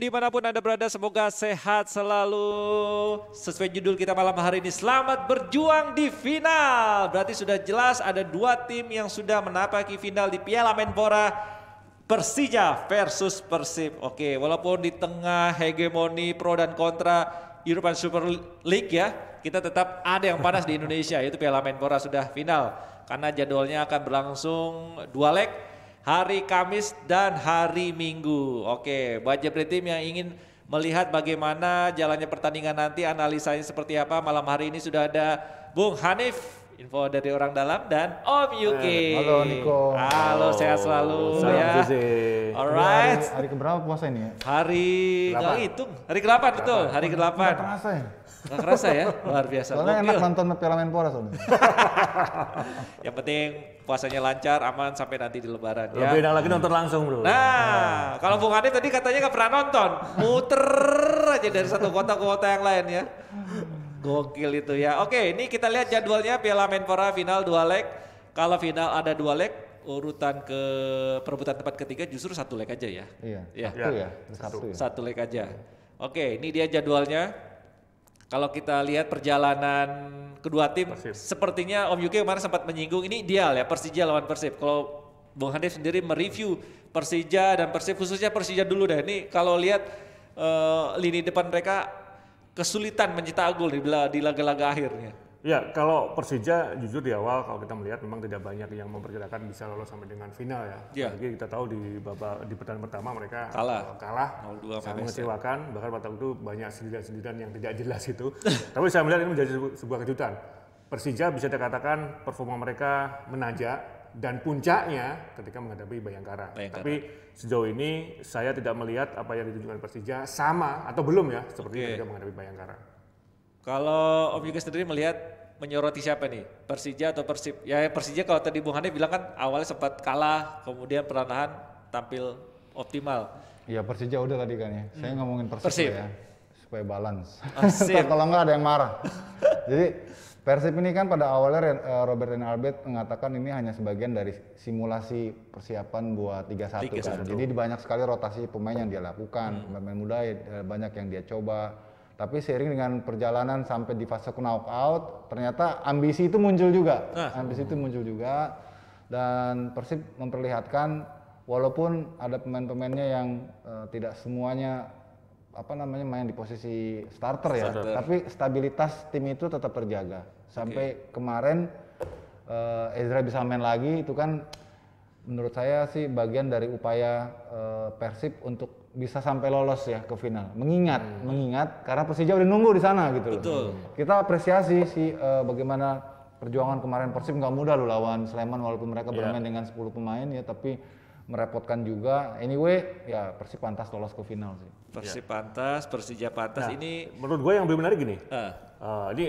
dimanapun Anda berada, semoga sehat selalu. Sesuai judul kita malam hari ini, selamat berjuang di final. Berarti sudah jelas ada dua tim yang sudah menapaki final di Piala Menpora, Persija versus Persib. Oke, walaupun di tengah hegemoni pro dan kontra European Super League ya, kita tetap ada yang panas di Indonesia, yaitu Piala Menpora sudah final. Karena jadwalnya akan berlangsung 2 leg, hari Kamis dan hari Minggu. Oke, buat Jepret Tim yang ingin melihat bagaimana jalannya pertandingan nanti, analisanya seperti apa, malam hari ini sudah ada Bung Hanif, info dari orang dalam, dan Om Yuki. Halo Niko. Halo, sehat selalu ya. Alright. Hari keberapa puasa ini ya? Hari nggak hitung, hari ke-8 betul, hari ke-8. Nggak terasa ya? Nggak kerasa ya, luar biasa. Soalnya enak nonton Piala Menpora soalnya. Yang penting puasanya lancar, aman sampai nanti di Lebaran ya. Lebih enak lagi nonton langsung bro. Nah, kalau Bung Hanif tadi katanya nggak pernah nonton, muter aja dari satu kota ke kota yang lain ya. Gokil itu ya. Oke, ini kita lihat jadwalnya Piala Menpora final 2 leg. Kalau final ada 2 leg, urutan ke perebutan tempat ketiga justru 1 leg aja ya. Iya. Ya. Satu ya. 1 leg aja. Oke, ini dia jadwalnya. Kalau kita lihat perjalanan kedua tim, sepertinya Om Yuki kemarin sempat menyinggung ini ideal ya, Persija lawan Persib. Kalau Bung Hanif sendiri mereview Persija dan Persib, khususnya Persija dulu deh. Ini kalau lihat lini depan mereka kesulitan mencetak gol di laga-laga akhirnya. Ya, kalau Persija jujur di awal kalau kita melihat memang tidak banyak yang memperkirakan bisa lolos sampai dengan final ya. Ya. Apalagi kita tahu di pertandingan pertama mereka kalah 0-2 sangat mengecewakan, bahkan pada waktu itu banyak sindiran-sindiran yang tidak jelas itu. Tapi saya melihat ini menjadi sebuah kejutan. Persija bisa dikatakan performa mereka menanjak dan puncaknya ketika menghadapi Bayangkara. Tapi sejauh ini saya tidak melihat apa yang ditunjukkan Persija sama atau belum ya seperti ketika menghadapi Bayangkara. Kalau Om Yuki sendiri melihat menyoroti siapa nih? Persija atau Persib? Ya Persija kalau tadi Bung Hanif bilang kan awalnya sempat kalah, kemudian perlahan tampil optimal. Iya Persija udah tadi kan ya. Saya ngomongin Persib ya, supaya balance. Kalau nggak ada yang marah. Jadi Persib ini kan pada awalnya Robert dan Albert mengatakan ini hanya sebagian dari simulasi persiapan buat 3-1 kan. Jadi banyak sekali rotasi pemain yang dia lakukan, pemain muda banyak yang dia coba. Tapi seiring dengan perjalanan sampai di fase knockout, ternyata ambisi itu muncul juga. Dan Persib memperlihatkan walaupun ada pemain-pemainnya yang tidak semuanya main di posisi starter ya, tapi stabilitas tim itu tetap terjaga. Sampai kemarin Ezra bisa main lagi, itu kan menurut saya sih bagian dari upaya Persib untuk bisa sampai lolos ya ke final. Mengingat karena Persija udah nunggu di sana gitu loh. Betul. Kita apresiasi sih bagaimana perjuangan kemarin. Persib nggak mudah loh lawan Sleman walaupun mereka bermain dengan 10 pemain ya, tapi merepotkan juga. Anyway, ya Persib pantas lolos ke final sih. Persib pantas, Persija pantas. Ini menurut gue yang lebih menarik gini. Ini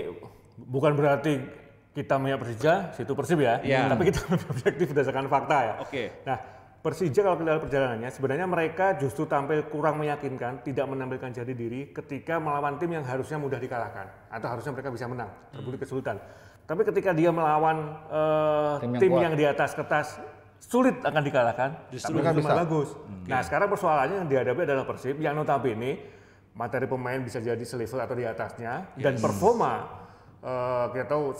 bukan berarti kita melihat Persija, situ Persib ya. Tapi kita objektif berdasarkan fakta ya. Nah, Persija kalau kita lihat perjalanannya, sebenarnya mereka justru tampil kurang meyakinkan, tidak menampilkan jati diri ketika melawan tim yang harusnya mudah dikalahkan atau harusnya mereka bisa menang, terbukti kesulitan. Tapi ketika dia melawan tim yang di atas kertas sulit akan dikalahkan, justru bisa bagus. Nah, sekarang persoalannya yang dihadapi adalah Persib yang notabene materi pemain bisa jadi selevel atau di atasnya dan performa kita tahu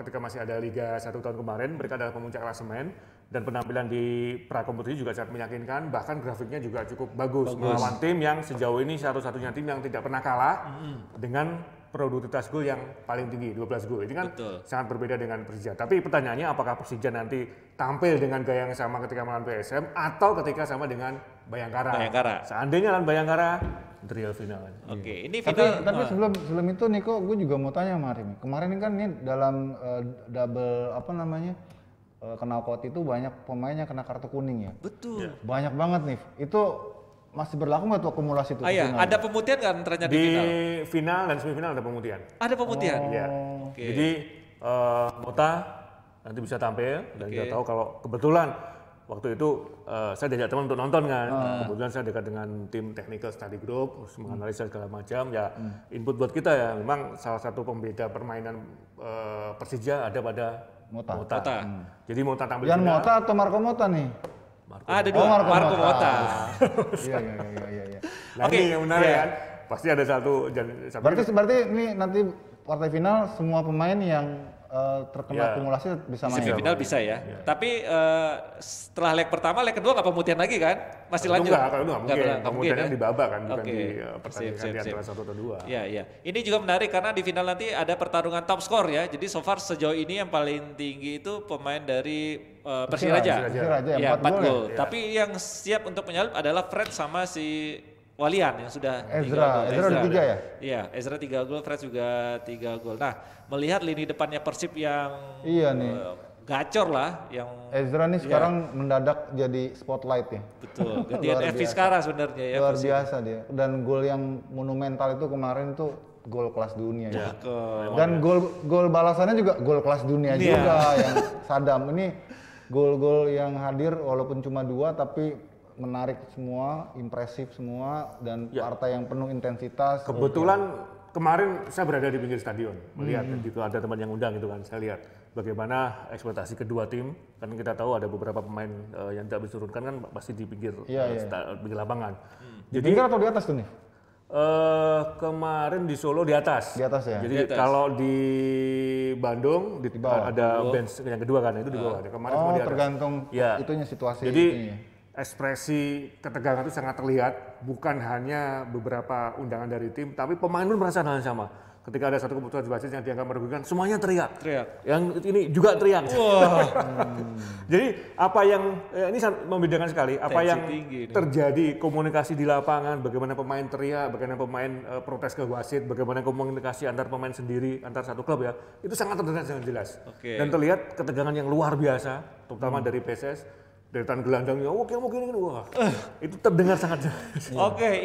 ketika masih ada Liga 1 tahun kemarin mereka adalah pemuncak klasemen. Dan penampilan di prakompetisi juga sangat meyakinkan, bahkan grafiknya juga cukup bagus. Melawan tim yang sejauh ini satu-satunya tim yang tidak pernah kalah dengan produktivitas gol yang paling tinggi, 12 gol. Ini kan sangat berbeda dengan Persija. Tapi pertanyaannya apakah Persija nanti tampil dengan gaya yang sama ketika melawan PSM atau ketika sama dengan Bayangkara. Seandainya lawan Bayangkara, real final. Ini final. Tapi sebelum itu Niko, gue juga mau tanya sama Arim. Kemarin kan ini dalam double knockout itu banyak pemain yang kena kartu kuning ya. Betul. Banyak banget nih. Itu masih berlaku nggak tuh akumulasi itu? Ada pemutihan nggak ternyata di final? Di final dan semifinal ada pemutihan. Ada pemutihan? Jadi Mota nanti bisa tampil dan kita tahu kalau kebetulan waktu itu saya diajak teman untuk nonton kan. Kebetulan saya dekat dengan tim technical study group, menganalisa segala macam ya. Input buat kita ya, memang salah satu pembeda permainan Persija ada pada Mota. Jadi Mota tampil Jan Mota atau Marco Mota nih? Ada dua, Marco Mota. Iya. Nah ini yang menarik kan, pasti ada satu. Berarti ini nanti partai final semua pemain yang terkena akumulasi bisa main. Semifinal bisa ya. Tapi setelah leg pertama, leg kedua nggak pemutihan lagi kan? Masih lanjut? Kalau nggak mungkin. Pemutihannya di babak kan, bukan di pertandingan di antara 1 atau 2. Iya. Ini juga menarik karena di final nanti ada pertarungan top skor ya. Jadi so far sejauh ini yang paling tinggi itu pemain dari Persiraja. Ya, 4 gol. Tapi yang siap untuk menyalip adalah Fred sama si Walian yang sudah Ezra ada 3 ya? Iya, Ezra 3 gol, Fred juga 3 gol. Nah, melihat lini depannya Persib yang gacor lah, yang Ezra nih sekarang mendadak jadi spotlight ya. Betul, gantian Evi sekarang sebenarnya ya. Luar biasa dia. Dan gol yang monumental itu kemarin tuh gol kelas dunia ya. Dan gol balasannya juga gol kelas dunia juga yang Sadam. Ini gol-gol yang hadir walaupun cuma 2 tapi menarik semua, impresif semua, dan partai yang penuh intensitas. Kebetulan kemarin saya berada di pinggir stadion, melihat gitu ada teman yang undang gitu kan, saya lihat bagaimana ekspektasi kedua tim. Kan kita tahu ada beberapa pemain yang tidak bisa diturunkan kan pasti di pinggir pinggir lapangan. Di pinggir atau di atas tuh nih? Kemarin di Solo di atas. Di atas ya. Jadi kalau di Bandung di ada bench yang kedua kan, itu di bawah. Kemarin semua di atas. Tergantung itunya situasi. Jadi ekspresi ketegangan itu sangat terlihat, bukan hanya beberapa undangan dari tim, tapi pemain pun merasa hal yang sama. Ketika ada satu keputusan wasit yang dianggap merugikan, semuanya teriak. Yang ini juga teriak. Jadi apa yang ini membedakan sekali, apa yang terjadi komunikasi di lapangan, bagaimana pemain teriak, bagaimana pemain protes ke wasit, bagaimana komunikasi antar pemain sendiri, antar satu klub ya, itu sangat terdengar sangat jelas. Dan terlihat ketegangan yang luar biasa, terutama dari PSS. Deretan gelandangnya, wah, itu terdengar sangat jelas.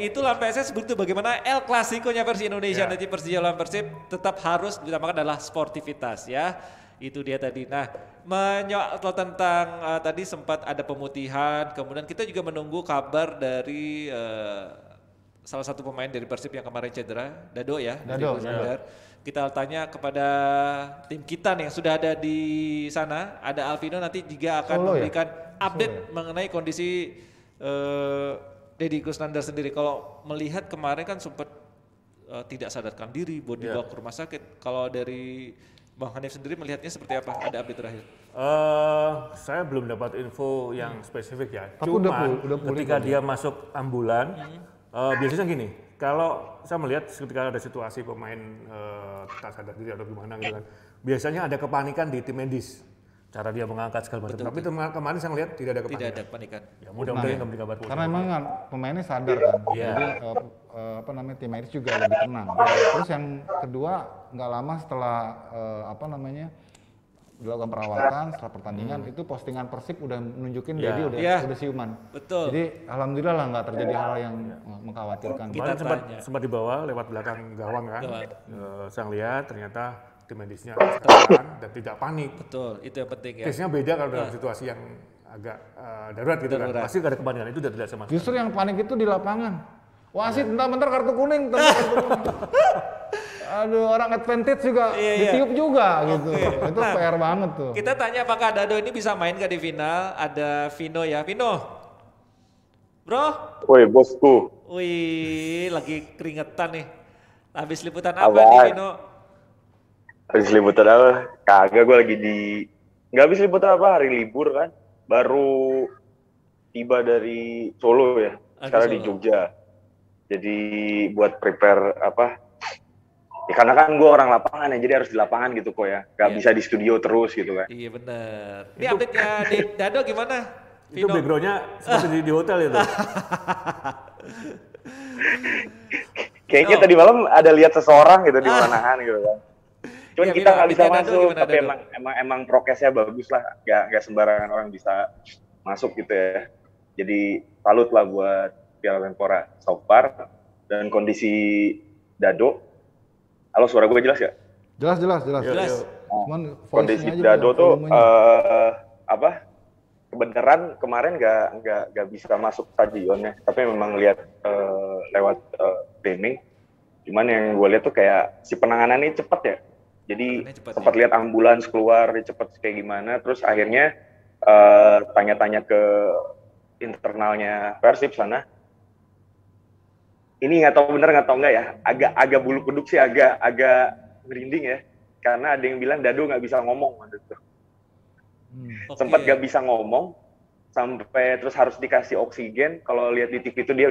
Itulah PSS begitu bagaimana El Clasico-nya versi Indonesia nanti Persija lawan Persib tetap harus ditambahkan adalah sportivitas ya. Itu dia tadi. Nah, menyoal tentang tadi sempat ada pemutihan, kemudian kita juga menunggu kabar dari salah satu pemain dari Persib yang kemarin cedera, Dado ya. Dado. Kita tanya kepada tim kita nih yang sudah ada di sana, ada Alvino nanti juga akan memberikan update mengenai kondisi Deddy Kusnandar sendiri. Kalau melihat kemarin kan sempat tidak sadarkan diri, buat dibawa ke rumah sakit. Kalau dari Bang Hanif sendiri melihatnya seperti apa? Ada update terakhir? Saya belum dapat info yang spesifik ya. Tapi Cuma udah ketika dia masuk ambulan, biasanya gini. Kalau saya melihat ketika ada situasi pemain tak sadar diri atau gimana gitu kan, biasanya ada kepanikan di tim medis. Cara dia mengangkat segala macam. Tapi kemarin saya lihat tidak ada kepanikan. Tidak ada kepanikan. Ya mudah-mudahan nggak kabar karena memang kan pemainnya sadar kan. Jadi tim medis juga lebih tenang. Terus yang kedua nggak lama setelah dilakukan perawatan setelah pertandingan itu postingan Persib udah menunjukin jadi udah siuman. Betul. Jadi alhamdulillah lah nggak terjadi hal yang mengkhawatirkan. Kemarin sempat dibawa lewat belakang gawang kan. Saya lihat ternyata tim medisnya dan tidak panik. Betul, itu yang penting ya. Case-nya beda kalau dalam situasi yang agak darurat gitu kan. Pasti ada kepanikan itu tidak sama. Justru yang panik itu di lapangan. Wasit bentar-bentar kartu kuning. Aduh, orang advantage juga ditiup juga gitu. Itu PR banget tuh. Kita tanya apakah Dado ini bisa main gak di final? Ada Vino ya. Vino. Bro. Woi, bosku. Wih, lagi keringetan nih. Habis liputan apa nih, Vino? Habis liputan apa? Kagak, gue lagi nggak habis liputan apa, hari libur kan. Baru tiba dari Solo ya. Sekarang di Jogja. Jadi buat prepare ya karena kan gue orang lapangan ya, jadi harus di lapangan gitu kok ya. Gak bisa di studio terus gitu kan. Iya benar. Ini update-nya di Dado gimana? Itu background-nya seperti di hotel itu. Kayaknya tadi malam ada lihat seseorang gitu di manahan gitu kan. Cuman kita nggak bisa masuk, tapi emang prokesnya bagus lah. Gak sembarangan orang bisa masuk gitu ya. Jadi salut lah buat Piala Menpora so far. Dan kondisi Dado. Halo, suara gue jelas gak? Jelas. Kondisi Dado tuh kebenaran kemarin nggak bisa masuk stadionnya, tapi memang lihat lewat streaming. Cuman yang gue lihat tuh kayak si penanganannya cepet ya. Jadi sempat lihat ambulans keluar, cepet kayak gimana. Terus akhirnya tanya-tanya ke internalnya Persib sana. ini nggak tahu bener nggak tahu nggak ya, agak bulu kuduk sih, agak merinding ya, karena ada yang bilang Dado nggak bisa ngomong waktu itu. Sempat nggak bisa ngomong sampai terus harus dikasih oksigen. Kalau lihat di TV itu dia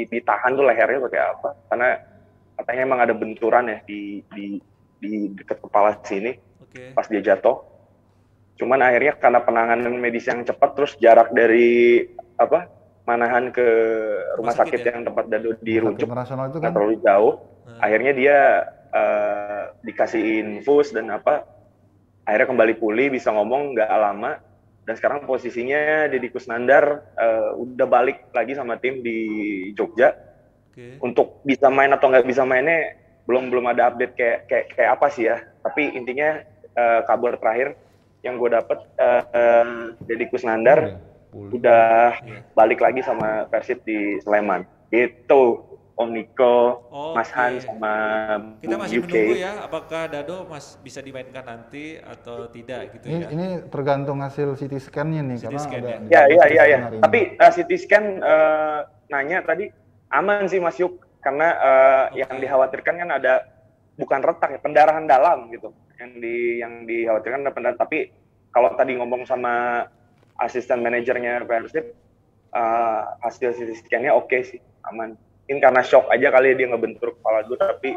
ditahan tuh lehernya pakai apa, karena katanya emang ada benturan ya di dekat kepala sini pas dia jatuh. Cuman akhirnya karena penanganan medis yang cepat, terus jarak dari Manahan ke rumah sakit ya? Yang tempat Dado dirujuk nggak kan terlalu jauh. Akhirnya dia dikasih infus dan akhirnya kembali pulih, bisa ngomong nggak lama. Dan sekarang posisinya Deddy Kusnandar udah balik lagi sama tim di Jogja. Untuk bisa main atau nggak bisa mainnya belum ada update kayak apa sih ya. Tapi intinya kabar terakhir yang gue dapet, Deddy Kusnandar udah balik lagi sama Persib di Sleman. Itu Om Niko, Mas Han, sama kita masih menunggu ya, apakah Dado bisa dimainkan nanti atau tidak gitu ya. Ini tergantung hasil CT scan-nya nih, CT scan ya. Ya. Tapi CT scan nanya tadi aman sih Mas Yuk, karena yang dikhawatirkan kan ada bukan retak ya, pendarahan dalam gitu. Yang dikhawatirkan ada pendarahan, tapi kalau tadi ngomong sama asisten manajernya Persib, hasil CT scan-nya oke sih, aman. Ini karena shock aja kali dia ngebentur kepala gue, tapi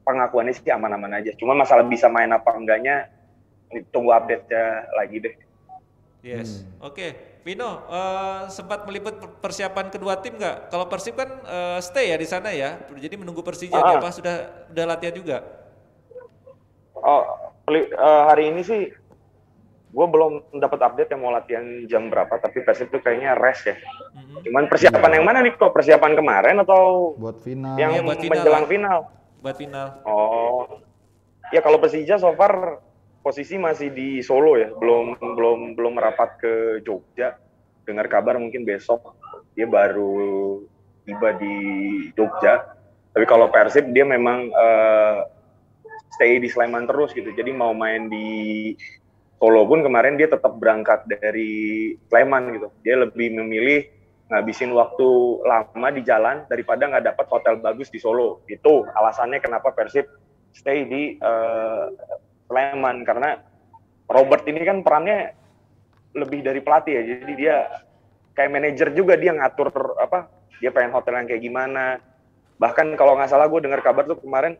pengakuannya sih aman-aman aja. Cuma masalah bisa main apa enggaknya, tunggu update-nya lagi deh. Yes, oke. Vino, sempat meliput persiapan kedua tim nggak? Kalau Persib kan stay ya di sana ya, jadi menunggu Persija. Apa sudah latihan juga? Hari ini sih gue belum dapat update yang mau latihan jam berapa, tapi Persib tuh kayaknya rest ya. Cuman persiapan yang mana nih kok? Persiapan kemarin atau buat final? Yang menjelang final? Buat final. Oh, ya kalau Persija so far posisi masih di Solo ya, belum merapat ke Jogja. Dengar kabar mungkin besok dia baru tiba di Jogja. Tapi kalau Persib dia memang stay di Sleman terus gitu. Jadi mau main di Solo pun kemarin dia tetap berangkat dari Sleman gitu. Dia lebih memilih ngabisin waktu lama di jalan daripada nggak dapat hotel bagus di Solo. Itu alasannya kenapa Persib stay di Sleman, karena Robert ini kan perannya lebih dari pelatih ya. Jadi dia kayak manajer juga, dia ngatur dia pengen hotel yang kayak gimana. Bahkan kalau nggak salah gue dengar kabar tuh kemarin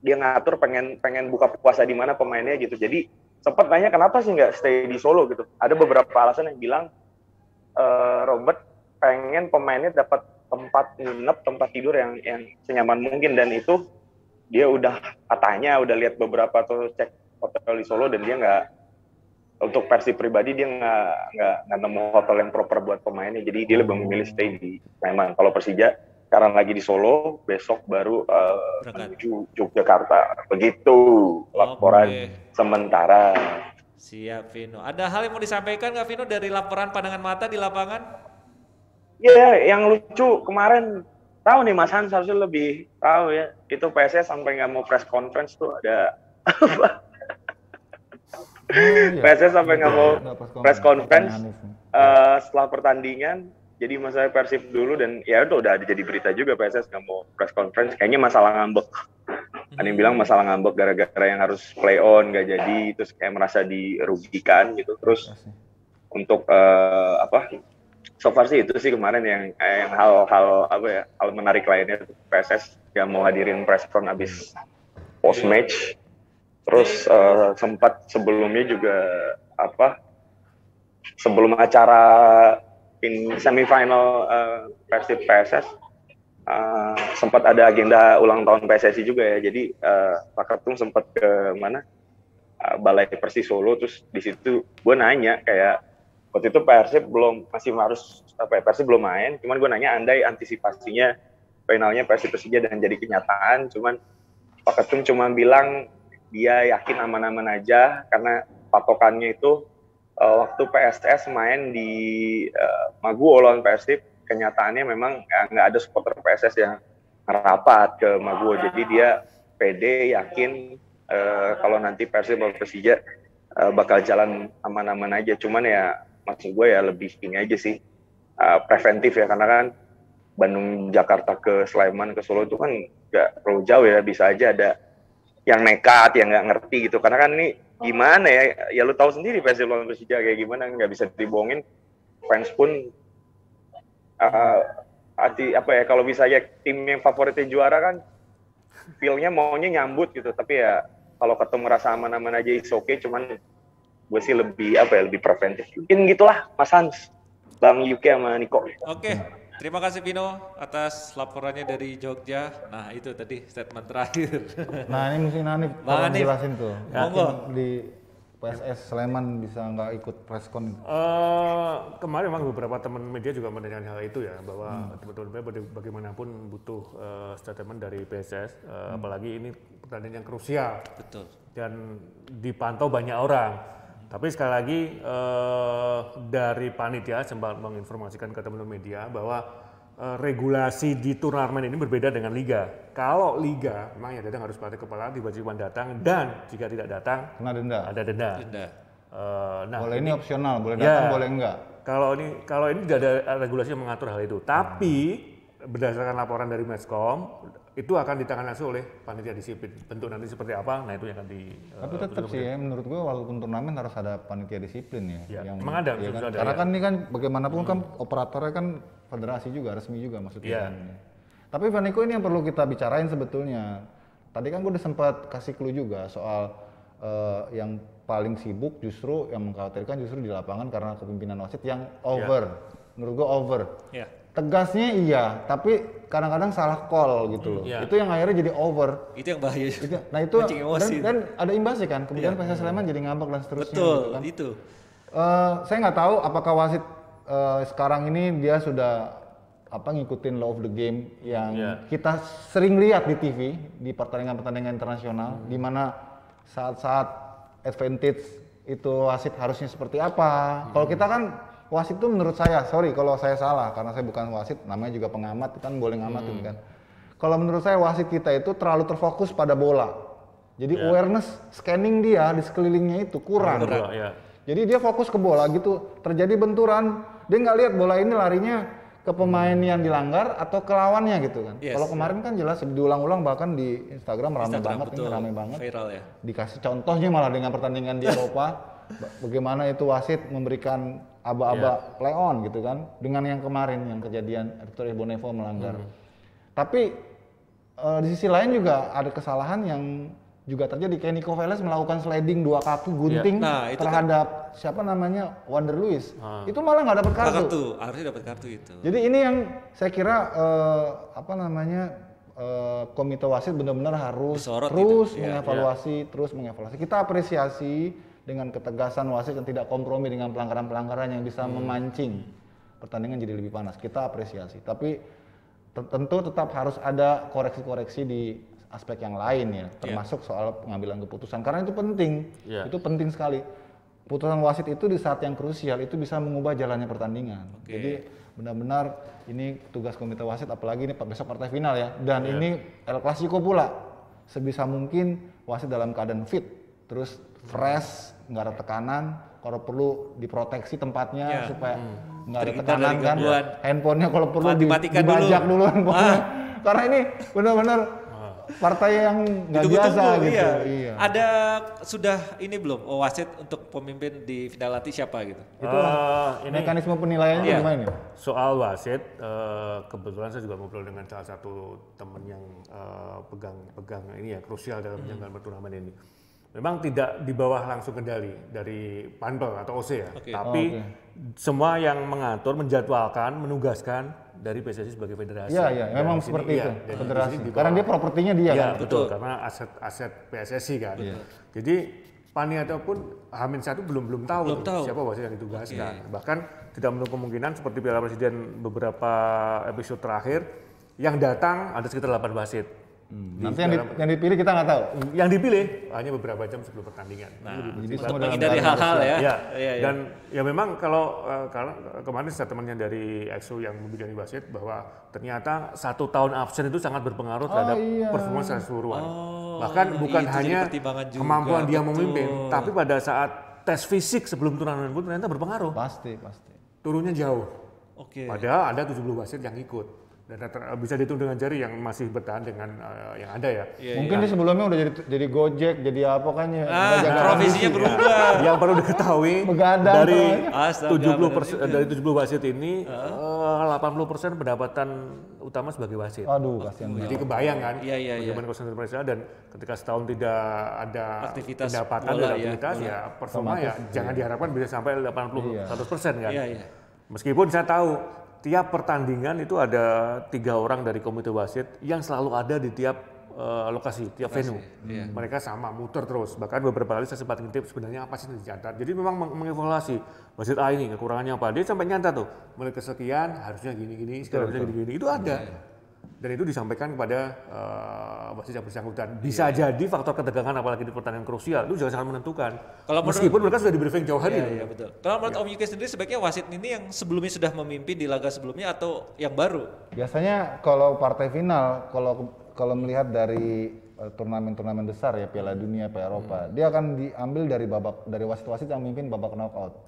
dia ngatur pengen buka puasa di mana pemainnya gitu. Jadi sempat tanya kenapa sih nggak stay di Solo gitu. Ada beberapa alasan yang bilang Robert pengen pemainnya dapat tempat nginep, tempat tidur yang senyaman mungkin, dan itu dia udah lihat beberapa tuh cek hotel di Solo, dan dia nggak, untuk Persib pribadi dia nggak nemu hotel yang proper buat pemainnya, jadi dia lebih memilih stay di Sleman. Kalau Persija sekarang lagi di Solo, besok baru menuju Yogyakarta. Begitu laporan sementara. Siap Vino. Ada hal yang mau disampaikan nggak Vino dari laporan pandangan mata di lapangan? Iya, yang lucu kemarin, tahu nih Mas Hans harusnya lebih tahu ya, itu PSS sampai nggak mau press conference tuh ada apa? PSS sampai nggak mau press conference setelah pertandingan. Jadi masalah Persib dulu, dan ya udah ada jadi berita juga PSS nggak mau press conference. Kayaknya masalah ngambek. Ada yang bilang masalah ngambek gara-gara yang harus play on nggak jadi, terus kayak merasa dirugikan gitu. Terus untuk so far sih itu sih kemarin yang hal menarik lainnya, PSS nggak mau hadirin press con abis post match. Terus sempat sebelumnya juga sebelum acara semifinal Persib PSS sempat ada agenda ulang tahun PSSI juga ya. Jadi Pak Ketum sempat ke Balai Persis Solo, terus di situ gue nanya kayak waktu itu Persib belum main, cuman gue nanya andai antisipasinya finalnya Persib Persija dan jadi kenyataan, cuman Pak Ketum cuma bilang dia yakin aman-aman aja karena patokannya itu waktu PSS main di Maguwo lawan Persib, kenyataannya memang nggak ada supporter PSS yang merapat ke Maguwo, jadi dia pede yakin kalau nanti Persib atau Persija bakal jalan aman-aman aja. Cuman ya maksud gue ya lebih ini aja sih preventif ya, karena kan Bandung, Jakarta ke Sleman ke Solo itu kan nggak terlalu jauh ya, bisa aja ada yang nekat, yang nggak ngerti gitu. Karena kan ini gimana ya lu tahu sendiri Persib lawan Persija kayak gimana, nggak bisa dibohongin. Fans pun kalau bisa ya tim yang favoritnya juara kan feel-nya maunya nyambut gitu. Tapi ya kalau ketemu rasa aman-aman aja is okay, cuman gue sih lebih preventif. Mungkin gitulah Mas Hans, Bang Yuki sama Niko. Oke. Terima kasih Vino atas laporannya dari Jogja. Nah itu tadi statement terakhir. Nah ini mesti Hanif tolong jelasin tuh. Mungkin di PSS Sleman bisa nggak ikut preskon? Kemarin memang beberapa teman media juga menanyakan hal itu ya, bahwa teman-teman bagaimanapun butuh statement dari PSS, apalagi ini pertandingan yang krusial. Betul. Dan dipantau banyak orang. Tapi sekali lagi dari panitia sempat menginformasikan ke teman-teman media bahwa regulasi di turnamen ini berbeda dengan liga. Kalau liga memang ya datang harus pada kepala, diwajibkan datang, dan jika tidak datang kena denda. Ada denda. Nah, boleh ini opsional, boleh datang, boleh enggak. Kalau ini tidak ada regulasi yang mengatur hal itu. Tapi berdasarkan laporan dari Meskom, itu akan ditangani langsung oleh panitia disiplin. Bentuk nanti seperti apa, nah itu yang akan Tapi tetap sih ya, menurut gue walaupun turnamen harus ada panitia disiplin ya. Emang ada, ya kan? Karena kan ini kan bagaimanapun kan operatornya kan federasi juga, resmi juga maksudnya. Tapi Vaniko ini yang perlu kita bicarain sebetulnya. Tadi kan gue udah sempat kasih clue juga soal yang paling sibuk justru yang mengkhawatirkan justru di lapangan karena kepemimpinan wasit yang over. Menurut gue over. Tegasnya iya, tapi kadang-kadang salah call gitu loh. Itu yang akhirnya jadi over. Itu yang bahaya. Nah itu dan ada imbasnya kan. Kemudian PSS Sleman jadi ngambek dan seterusnya. Betul, gitu kan. itu. Saya nggak tahu apakah wasit sekarang ini dia sudah ngikutin law of the game yang kita sering lihat di TV di pertandingan-pertandingan internasional, di mana saat-saat advantage itu wasit harusnya seperti apa. Kalau kita kan wasit itu menurut saya, sorry kalau saya salah karena saya bukan wasit, namanya juga pengamat kan boleh ngamatin kan. Kalau menurut saya wasit kita itu terlalu terfokus pada bola. Jadi awareness scanning dia di sekelilingnya itu kurang. Jadi dia fokus ke bola gitu, terjadi benturan, dia nggak lihat bola ini larinya ke pemain yang dilanggar atau ke lawannya gitu kan. Kalau kemarin kan jelas diulang-ulang bahkan di Instagram ramai banget, ini ramai banget. Viral ya. Dikasih contohnya malah dengan pertandingan di Eropa, bagaimana itu wasit memberikan aba-aba play on gitu kan, dengan yang kemarin yang kejadian Victor Bonevo melanggar. Tapi di sisi lain juga ada kesalahan yang juga terjadi, kayak Nico Velez melakukan sliding 2 kaki gunting terhadap siapa namanya Wander Luiz. Itu malah nggak dapat kartu. Harusnya dapat kartu itu. Jadi ini yang saya kira komite wasit benar-benar harus terus mengevaluasi. Kita apresiasi dengan ketegasan wasit yang tidak kompromi dengan pelanggaran-pelanggaran yang bisa memancing pertandingan jadi lebih panas. Kita apresiasi. Tapi tentu tetap harus ada koreksi-koreksi di aspek yang lain ya, termasuk soal pengambilan keputusan. Karena itu penting, itu penting sekali. Putusan wasit itu di saat yang krusial itu bisa mengubah jalannya pertandingan. Jadi benar-benar ini tugas komite wasit, apalagi ini besok partai final ya. Dan ini El Clasico pula. Sebisa mungkin wasit dalam keadaan fit, terus fresh, nggak ada tekanan. Kalau perlu diproteksi tempatnya supaya nggak ada tekanan kan. Handphonenya kalau perlu dibajak dulu handphonenya. Karena ini benar-benar partai yang nggak biasa gitu. Iya. Ada sudah ini belum wasit untuk pemimpin di final nanti siapa gitu? Itu mekanisme penilaiannya gimana? Soal wasit, kebetulan saya juga ngobrol dengan salah satu teman yang pegang ini ya krusial dalam penyelenggaraan turnamen ini. Memang tidak di bawah langsung kendali dari Panpel atau OC ya, tapi semua yang mengatur, menjadwalkan, menugaskan dari PSSI sebagai federasi. Iya, memang seperti itu, federasi. Karena dia propertinya dia kan. Betul, karena aset PSSI kan. Jadi panitia pun H-1 belum tahu siapa wasit yang ditugaskan. Bahkan tidak menutup kemungkinan seperti Piala Presiden beberapa episode terakhir, yang datang ada sekitar 8 wasit. Nanti yang dipilih kita nggak tahu. Yang dipilih hanya beberapa jam sebelum pertandingan. Jadi menghindari hal-hal ya. Dan ya memang kalau kemarin statementnya dari EXO yang membidangi wasit bahwa ternyata 1 tahun absen itu sangat berpengaruh terhadap performa secara keseluruhan. Bahkan bukan hanya kemampuan dia memimpin, tapi pada saat tes fisik sebelum turnamen pun ternyata berpengaruh. Pasti. Turunnya jauh. Padahal ada 70 wasit yang ikut. Dan bisa dihitung dengan jari yang masih bertahan dengan yang ada ya. Mungkin dia sebelumnya udah jadi Gojek, jadi apa kan ya. Profesinya berubah. Yang perlu diketahui Begadang dari Astaga, 70 wasit ini 80% pendapatan utama sebagai wasit. Aduh, kasihan. Jadi kebayang kan Iya. bagaimana konsentrasi mereka, dan ketika setahun tidak ada Aktivitas pendapatan bola, dan aktivitas ya performa ya jangan diharapkan bisa sampai 80-100% kan. Iya. Meskipun saya tahu tiap pertandingan itu ada 3 orang dari komite wasit yang selalu ada di tiap lokasi, tiap venue. Mereka sama, muter terus. Bahkan beberapa kali saya sempat ngintip sebenarnya apa sih yang dicatat. Jadi memang mengevaluasi wasit A ini kekurangannya apa. Dia sampai nyatat tuh, mulai kesekian harusnya gini-gini, sekarang harusnya gini-gini. Itu ada. Dan itu disampaikan kepada wasit yang bersangkutan. Bisa jadi faktor ketegangan apalagi di pertandingan krusial itu juga sangat menentukan. Meskipun mereka sudah di briefing jauh hari. Iya, betul. Kalau menurut Om Yuki sendiri sebaiknya wasit ini yang sebelumnya sudah memimpin di laga sebelumnya atau yang baru? Biasanya kalau partai final, kalau melihat dari turnamen-turnamen besar ya, Piala Dunia, Piala Eropa, dia akan diambil dari wasit-wasit yang memimpin babak knockout.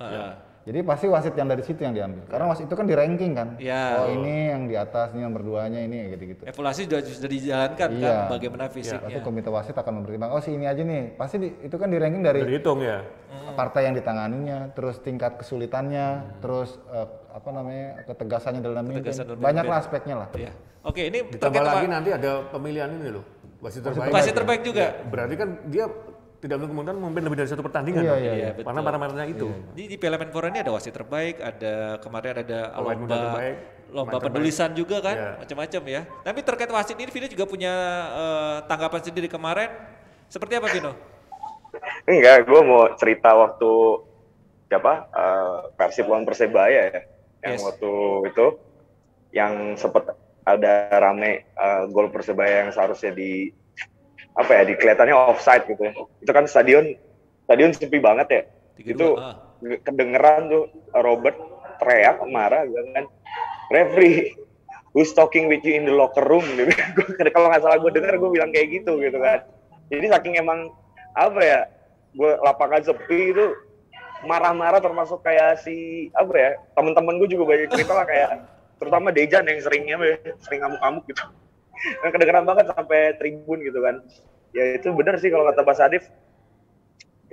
Jadi pasti wasit yang dari situ yang diambil. Karena wasit itu kan di ranking kan. Oh ini yang di atas, ini nomor 2-nya ini gitu-gitu. Evaluasi sudah dijalankan kan bagaimana fisiknya. Pasti komite wasit akan mempertimbangkan, oh si ini aja nih. Pasti itu kan di ranking dari dihitung ya. Partai yang ditanganinya, terus tingkat kesulitannya, terus ketegasannya dalam memimpin. Banyaklah aspeknya lah. Iya. Oke, ini ditambah lagi nanti ada pemilihan ini loh. Wasit terbaik. Wasit terbaik juga. Berarti kan dia tidak kemungkinan memimpin lebih dari 1 pertandingan. Iya, karena parameternya itu. Di Piala Menpora ini ada wasit terbaik, kemarin ada lomba penulisan juga kan, macam-macam ya. Tapi terkait wasit ini Vino juga punya tanggapan sendiri kemarin. Seperti apa Vino? Enggak, gue mau cerita waktu Persib lawan Persebaya ya. Yang waktu itu yang sempat ada rame gol Persebaya yang seharusnya kelihatannya offside gitu ya. Itu kan stadion sepi banget ya. Itu kedengeran tuh Robert teriak marah gitu kan. Referee, who's talking with you in the locker room gitu. Kalau nggak salah gue dengar gue bilang kayak gitu kan. Jadi saking emang gue lapangan sepi itu marah-marah, termasuk kayak teman-teman gue juga banyak cerita lah, kayak terutama Dejan yang sering ngamuk-ngamuk gitu. Yang kedengeran banget sampai tribun gitu kan. Ya itu benar sih kalau kata Mas Adif,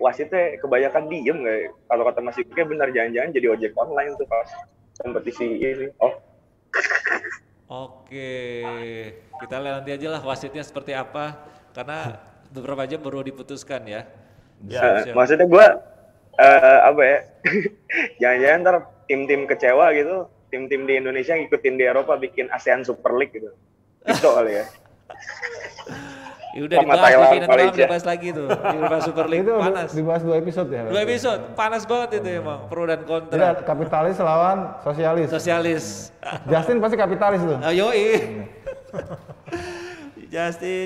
wasitnya kebanyakan diem nggak? Kalau kata Mas Yuki benar, jangan-jangan jadi ojek online tuh pas kompetisi ini. Oke, kita lihat nanti aja lah wasitnya seperti apa, karena beberapa jam baru diputuskan ya. Maksudnya gue jangan-jangan ntar tim-tim kecewa gitu, tim-tim di Indonesia ngikutin di Eropa bikin ASEAN Super League gitu. Itu kali ya. Ya udah dibahas lagi tuh. Dibahas Super League itu panas. Dibahas 2 episode ya. 2 episode, panas banget itu emang, pro dan kontra. Jadi kapitalis lawan sosialis. Justin pasti kapitalis tuh. Yoi.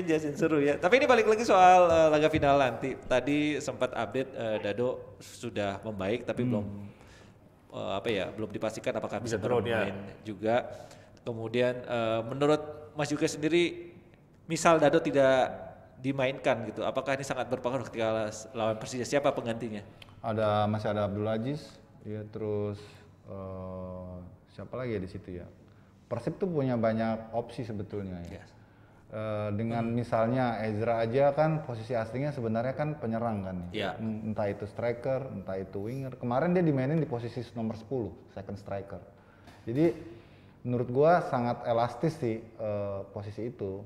Justin seru ya. Tapi ini balik lagi soal laga final nanti. Tadi sempat update Dado sudah membaik tapi belum belum dipastikan apakah bisa bermain juga. Kemudian menurut Mas Yuka sendiri, misal Dado tidak dimainkan gitu, apakah ini sangat berpengaruh ketika lawan Persija? Siapa penggantinya? Masih ada Abdul Aziz, ya, terus siapa lagi ya di situ ya? Persib tuh punya banyak opsi sebetulnya ya. Dengan misalnya Ezra aja kan posisi aslinya sebenarnya kan penyerang kan ya. Entah itu striker, entah itu winger. Kemarin dia dimainin di posisi nomor 10, second striker. Jadi menurut gua sangat elastis sih posisi itu,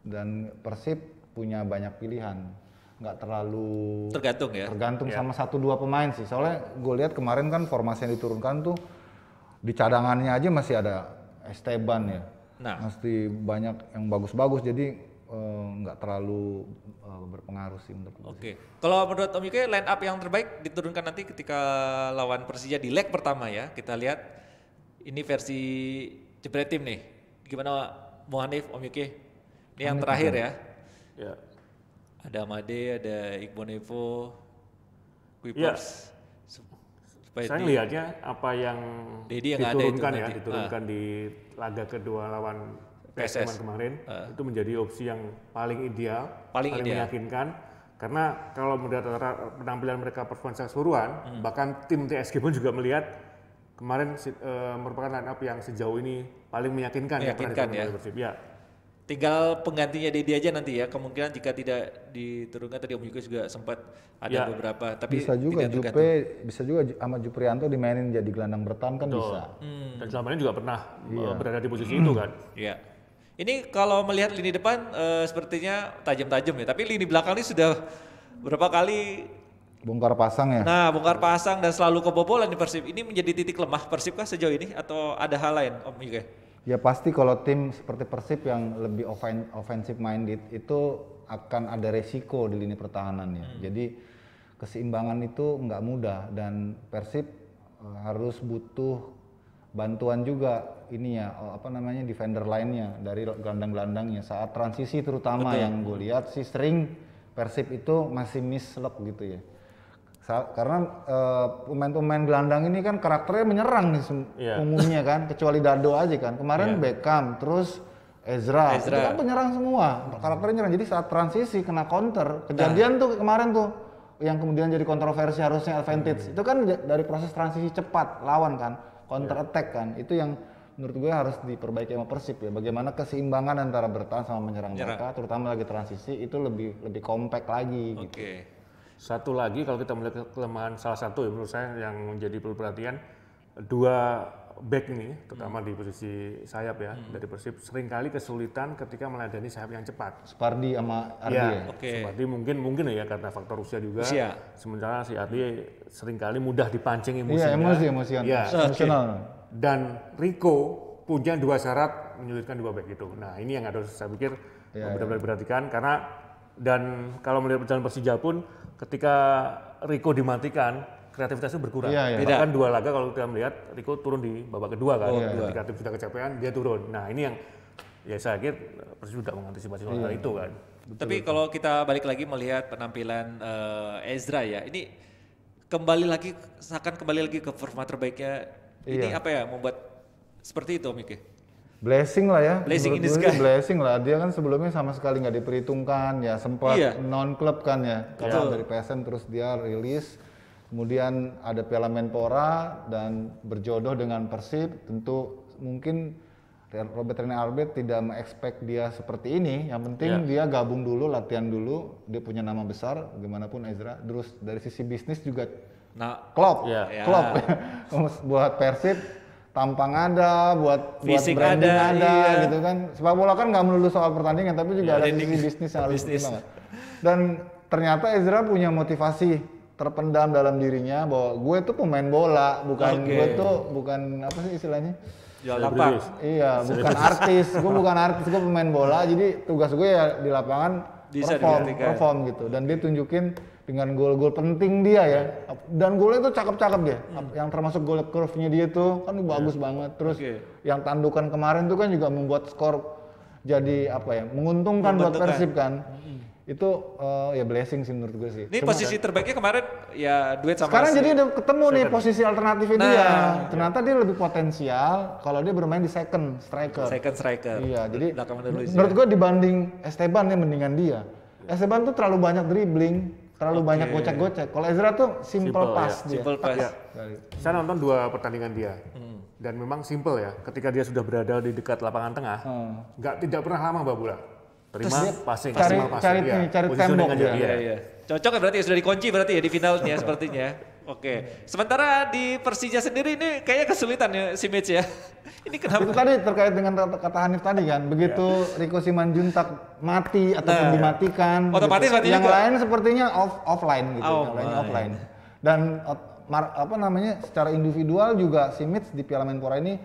dan Persib punya banyak pilihan, nggak terlalu tergantung sama 1-2 pemain sih. Soalnya gue lihat kemarin kan formasi yang diturunkan tuh di cadangannya aja masih ada Esteban ya, masih banyak yang bagus-bagus, jadi nggak terlalu berpengaruh sih menurut gue. Oke. Kalau menurut Om Yuke, line up yang terbaik diturunkan nanti ketika lawan Persija di leg pertama ya. Kita lihat ini versi jebret tim nih. Gimana Bung Hanif, Om Yuke? Ini yang terakhir ya. Ada Made, ada Iqbal Nevo, Kuipers. Saya lihatnya apa yang diturunkan di laga kedua lawan PSM kemarin itu menjadi opsi yang paling ideal, paling meyakinkan. Karena kalau melihat penampilan mereka performa keseluruhan, bahkan tim TSG pun juga melihat kemarin merupakan line up yang sejauh ini paling meyakinkan ya. Persib. Ya. Tinggal penggantinya Dedi aja nanti ya, kemungkinan jika tidak diturunkan, tadi Om Yuke juga sempat ada beberapa, tapi bisa juga bisa juga sama Juprianto dimainin jadi gelandang bertahan kan bisa. Dan selama ini juga pernah berada di posisi itu kan. Iya. Ini kalau melihat lini depan sepertinya tajam-tajam ya, tapi lini belakang ini sudah berapa kali bongkar pasang ya. Nah, bongkar pasang dan selalu kebobolan di Persib. Ini menjadi titik lemah Persib kah sejauh ini atau ada hal lain Om Yuke? Ya pasti kalau tim seperti Persib yang lebih offensive minded itu akan ada resiko di lini pertahanannya. Jadi keseimbangan itu nggak mudah dan Persib harus butuh bantuan juga ini ya defender lainnya dari gelandang-gelandangnya saat transisi terutama. Betul. Yang gue lihat sih sering Persib itu masih miss lock gitu ya. Karena pemain-pemain gelandang ini kan karakternya menyerang nih umumnya kan, kecuali Dado aja kan. Kemarin Beckham, terus Ezra, itu kan penyerang semua, karakternya nyerang. Jadi saat transisi kena counter, kejadian tuh kemarin tuh, yang kemudian jadi kontroversi harusnya advantage. Itu kan dari proses transisi cepat lawan kan, counter attack kan. Itu yang menurut gue harus diperbaiki sama Persib ya. Bagaimana keseimbangan antara bertahan sama menyerang mereka, terutama lagi transisi itu lebih compact lagi. Gitu. Satu lagi kalau kita melihat kelemahan salah satu ya menurut saya yang menjadi perlu perhatian, dua back ini terutama di posisi sayap ya dari Persib seringkali kesulitan ketika meladani sayap yang cepat. Supardi sama Ardi ya. Supardi mungkin ya karena faktor usia juga. Sementara si Ardi seringkali mudah dipancing emosinya. Iya, emosional. Dan Rico punya dua syarat menyulitkan dua back itu. Nah, ini yang harus saya pikir benar-benar diperhatikan karena dan kalau melihat perjalanan Persija pun ketika Rico dimatikan kreativitasnya berkurang. Bahkan dua laga kalau kita melihat Rico turun di babak kedua kan. Ketika tim sudah kecapean dia turun. Nah, ini yang ya saya kira Persija sudah mengantisipasi hal itu kan. Tapi kalau kita balik lagi melihat penampilan Ezra ya, ini kembali lagi ke performa terbaiknya. Ini apa ya membuat seperti itu Om Yuke? Blessing lah ya, blessing in disguise. Blessing lah, dia kan sebelumnya sama sekali nggak diperhitungkan ya, sempat non-klub kan ya, kalau dari PSM terus dia rilis, kemudian ada Piala Menpora dan berjodoh dengan Persib, tentu mungkin Robert Rene Albert tidak me-expect dia seperti ini, yang penting dia gabung dulu, latihan dulu, dia punya nama besar, bagaimanapun Ezra, terus dari sisi bisnis juga klop buat Persib. Tampang ada, buat branding ada gitu kan. Sepak bola kan nggak melulu soal pertandingan, tapi juga ada sisi bisnis yang harus banget. Dan ternyata Ezra punya motivasi terpendam dalam dirinya bahwa gue tuh pemain bola, bukan apa sih istilahnya? Lapangan. Iya, bukan artis. Gue bukan artis, gue pemain bola. Jadi tugas gue ya di lapangan perform gitu. Dan dia tunjukin dengan gol-gol penting dia ya, dan golnya itu cakep-cakep dia, yang termasuk gol curve-nya dia tuh kan bagus banget. Terus yang tandukan kemarin tuh kan juga membuat skor jadi menguntungkan buat Persib kan. Itu ya blessing sih menurut gue sih. Ini posisi terbaiknya kemarin ya duet sama sekarang jadi udah ketemu nih posisi alternatifnya dia. Ternyata dia lebih potensial kalau dia bermain di second striker. Iya, jadi menurut gue dibanding Esteban ya mendingan dia. Esteban tuh terlalu banyak dribbling, terlalu banyak gocek-gocek. Kalau Ezra tuh simple pass dia. Saya nonton dua pertandingan dia. Dan memang simple ya. Ketika dia sudah berada di dekat lapangan tengah, tidak pernah lama bawa bola. Terima passing, cari tembok dia. Cocok ya berarti sudah dikunci berarti ya di finalnya sepertinya. Oke. Sementara di Persija sendiri ini kayaknya kesulitan ya si Mitch ya. Ini kenapa? Itu tadi terkait dengan kata Hanif tadi kan. Begitu Rico Simanjuntak mati ataupun dimatikan. Otomatis gitu. Yang lain sepertinya offline gitu. Yang lainnya offline. Dan secara individual juga si Mitch di Piala Menpora ini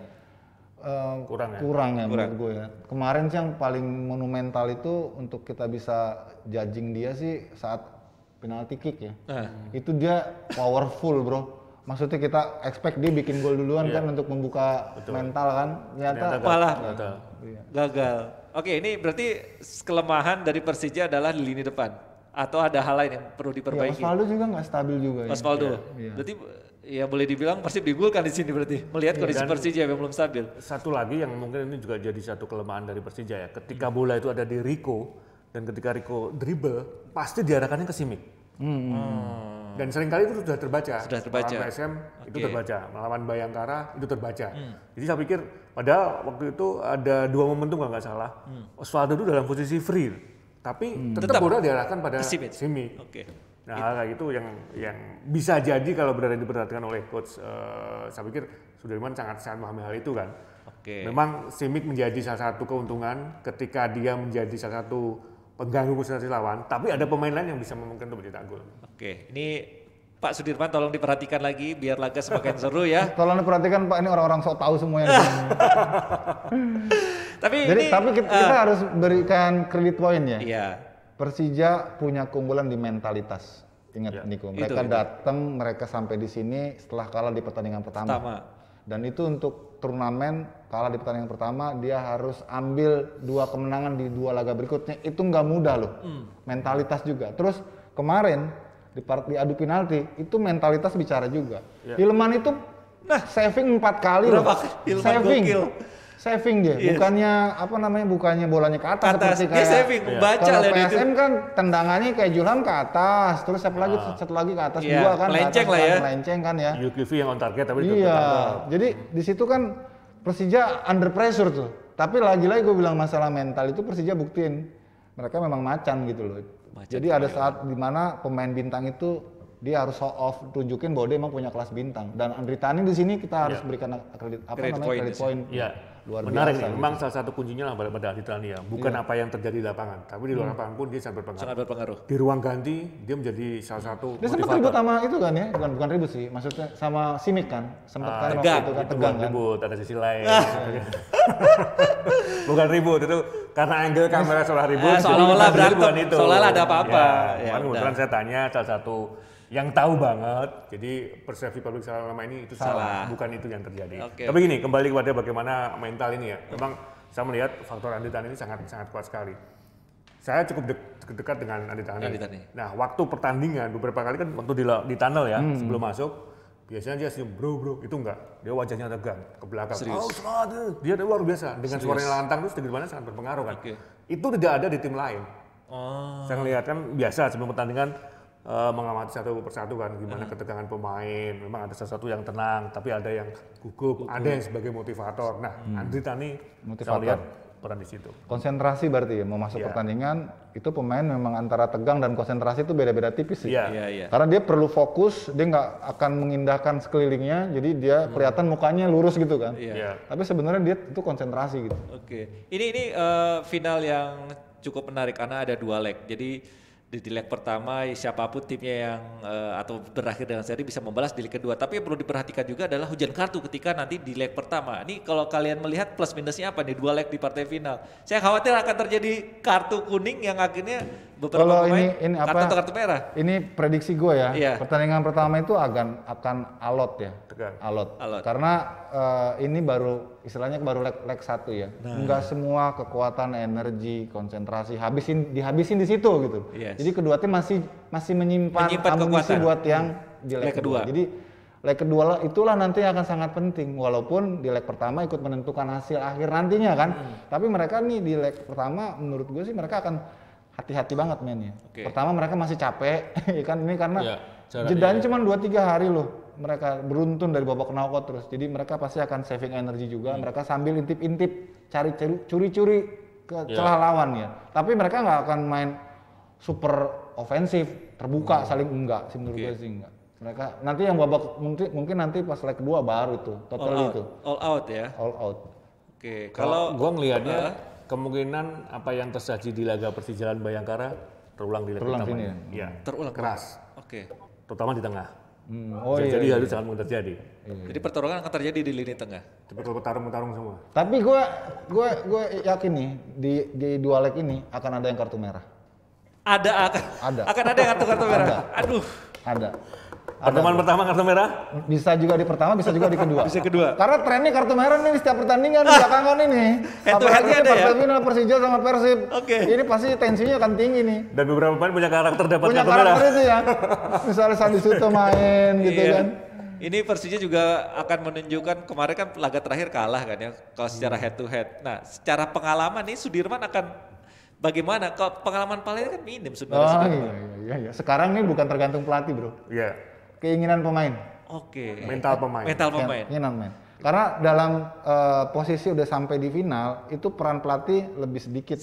kurang ya menurut gue ya. Kemarin sih yang paling monumental itu untuk kita bisa judging dia sih saat penalti kick ya. Itu dia powerful bro. Maksudnya kita expect dia bikin gol duluan kan untuk membuka mental kan. Ternyata malah gagal. Oke, ini berarti kelemahan dari Persija adalah di lini depan. Atau ada hal lain yang perlu diperbaiki? Osvaldo juga nggak stabil juga ya. Osvaldo. Berarti ya boleh dibilang Persib diunggulkan di sini berarti. Melihat kondisi Persija yang belum stabil. Satu lagi yang mungkin ini juga jadi satu kelemahan dari Persija ya. Ketika bola itu ada di Rico dan ketika Rico dribble pasti diarahkannya ke Simic. Dan seringkali itu sudah terbaca. Melawan PSM itu terbaca, melawan Bayangkara itu terbaca. Jadi saya pikir padahal waktu itu ada 2 momentum kalau nggak salah. Osvaldo itu dalam posisi free, tapi tetap bola diarahkan pada Simic. Nah hal kayak itu yang bisa jadi kalau benar diperhatikan oleh coach, saya pikir Sudirman sangat memahami hal itu kan. Memang Simic menjadi salah satu keuntungan ketika dia menjadi salah satu pengganggu konsentrasi lawan, tapi ada pemain lain yang bisa memungkinkan untuk mencetak gol. Ini Pak Sudirman tolong diperhatikan lagi biar laga semakin seru ya. Tolong diperhatikan Pak, ini orang-orang sok tahu semuanya. Tapi kita harus berikan kredit poin ya. Iya. Persija punya keunggulan di mentalitas. Ingat Niko, mereka datang, mereka sampai di sini setelah kalah di pertandingan pertama. Dan itu untuk turnamen, kalah di pertandingan pertama, dia harus ambil 2 kemenangan di 2 laga berikutnya. Itu nggak mudah loh, mentalitas juga. Terus kemarin di adu penalti, itu mentalitas bicara juga. Hilman itu saving 4 kali loh. Saving dia, bukannya bolanya ke atas. Seperti dia saving, membaca. Kalau PSM kan tendangannya kayak Julham ke atas, terus satu lagi ke atas, 2 kan, melenceng lah ya. Melenceng kan ya. UKV yang on target tapi jadi di situ kan Persija under pressure tuh. Tapi lagi-lagi gue bilang masalah mental itu Persija buktiin mereka memang macan gitu loh. Jadi ada saat dimana pemain bintang itu dia harus show off, tunjukin bahwa dia emang punya kelas bintang. Dan Andri Tani di sini kita harus berikan kredit poin. Luar menarik biasa. Nih, memang salah satu kuncinya lah pada Andri Tani ya. Bukan apa yang terjadi di lapangan, tapi di luar lapangan pun dia sangat berpengaruh. Di ruang ganti dia menjadi salah satu dia sempat ribut sama itu kan ya, bukan ribut sih, maksudnya sama Simic kan, sempat kan waktu itu kan tegang kan. Ribut, ada sisi lain. Bukan ribut, itu karena angle kamera seolah ribut. Seolah-olah berantem, seolah-olah ada apa-apa. Kemudian saya tanya salah satu yang tahu banget, jadi persepsi publik selama ini itu salah, bukan itu yang terjadi. Tapi gini, kembali kepada bagaimana mental ini ya. Memang saya melihat faktor Andri Tani ini sangat kuat sekali. Saya cukup dekat dengan Andri Tani. Nah, waktu pertandingan beberapa kali kan waktu di tunnel ya, sebelum masuk, biasanya dia senyum, bro, itu enggak. Dia wajahnya tegang ke belakang. Dia luar biasa dengan suaranya lantang, terus di mana sangat berpengaruh kan. Itu tidak ada di tim lain. Saya melihat kan biasa sebelum pertandingan mengamati satu persatu kan gimana ketegangan pemain. Memang ada sesuatu yang tenang, tapi ada yang gugup, ada yang sebagai motivator. Nah, Andri Tani saya lihat peran di situ. Konsentrasi berarti ya, mau masuk pertandingan itu pemain memang antara tegang dan konsentrasi itu beda-beda tipis sih. Karena dia perlu fokus, dia nggak akan mengindahkan sekelilingnya, jadi dia kelihatan mukanya lurus gitu kan. Tapi sebenarnya dia itu konsentrasi gitu. Ini final yang cukup menarik karena ada 2 leg. Jadi di leg pertama siapapun timnya yang atau berakhir dengan seri bisa membalas di leg kedua. Tapi yang perlu diperhatikan juga adalah hujan kartu ketika nanti di leg pertama. Ini kalau kalian melihat plus minusnya apa nih 2 leg di partai final. Saya khawatir akan terjadi kartu kuning yang akhirnya beberapa pemain kartu merah. Ini prediksi gue ya. Pertandingan pertama itu akan alot ya. Alot. Karena ini baru istilahnya baru leg 1 ya. Enggak semua kekuatan, energi, konsentrasi dihabisin di situ gitu. Jadi kedua tim masih menyimpan amunisi buat yang di leg kedua. Jadi leg kedua itulah nanti yang akan sangat penting, walaupun di leg pertama ikut menentukan hasil akhir nantinya kan. Tapi mereka nih di leg pertama menurut gue sih mereka akan hati-hati banget mainnya. Pertama mereka masih capek, kan ini karena jedanya cuma 2-3 hari loh. Mereka beruntun dari babak knockout terus. Jadi mereka pasti akan saving energi juga. Mereka sambil intip-intip, curi-curi ke celah lawan ya. Tapi mereka nggak akan main super ofensif, terbuka saling enggak sih menurut gue sih enggak. Mereka nanti yang babak mungkin nanti pas leg 2 baru itu total itu. All out ya. All out. Kalau gue ngelihatnya kemungkinan apa yang terjadi di laga Persija Bayangkara terulang di leg pertama. Terulang keras. Terutama di tengah. Jadi harus sangat mungkin terjadi. Jadi pertarungan akan terjadi di lini tengah. Bertarung semua. Tapi gue yakin nih di 2 leg ini akan ada yang kartu merah. Akan ada yang kartu merah. Aduh. Ada. Pertemuan pertama kartu merah? Bisa juga di pertama, bisa juga di kedua. Bisa kedua. Karena trennya kartu merah nih setiap pertandingan belakangan ini. Apalagi partai final Persija sama Persib. Ini pasti tensinya akan tinggi nih. Dan beberapa pemain punya karakter dapat kartu merah. Punya karakter itu ya. Misalnya Sandi Suto main gitu kan. Ini Persija juga akan menunjukkan kemarin kan laga terakhir kalah kan ya kalau secara head to head. Nah, secara pengalaman nih Sudirman akan bagaimana? Kok pengalaman Palen kan minim sebenarnya. Iya. Sekarang nih bukan tergantung pelatih, bro. Iya. Keinginan pemain. Oke. Mental pemain. Keinginan pemain. Karena dalam posisi udah sampai di final, itu peran pelatih lebih sedikit.